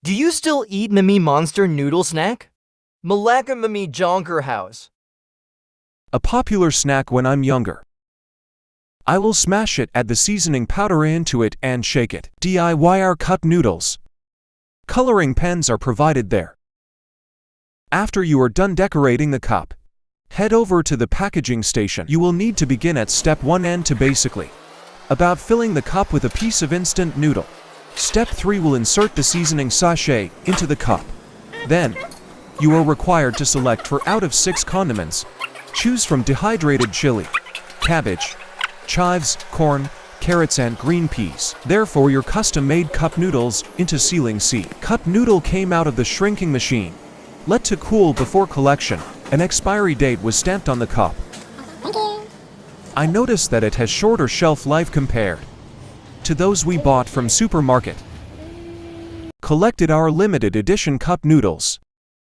Do you still eat MaMee Monster Noodle Snack? Malacca MaMee Jonker House. A popular snack when I'm younger. I will smash it, add the seasoning powder into it and shake it. DIY cup noodles. Coloring pens are provided there. After you are done decorating the cup, head over to the packaging station. You will need to begin at step 1 and to basically about filling the cup with a piece of instant noodle. Step 3 will insert the seasoning sachet into the cup. Then, you are required to select for out of 6 condiments. Choose from dehydrated chili, cabbage, chives, corn, carrots and green peas. Therefore your custom-made cup noodles into sealing C. Cup noodle came out of the shrinking machine. Let to cool before collection. An expiry date was stamped on the cup. Thank you. I noticed that it has shorter shelf life compared to those we bought from supermarket. Collected our limited edition cup noodles.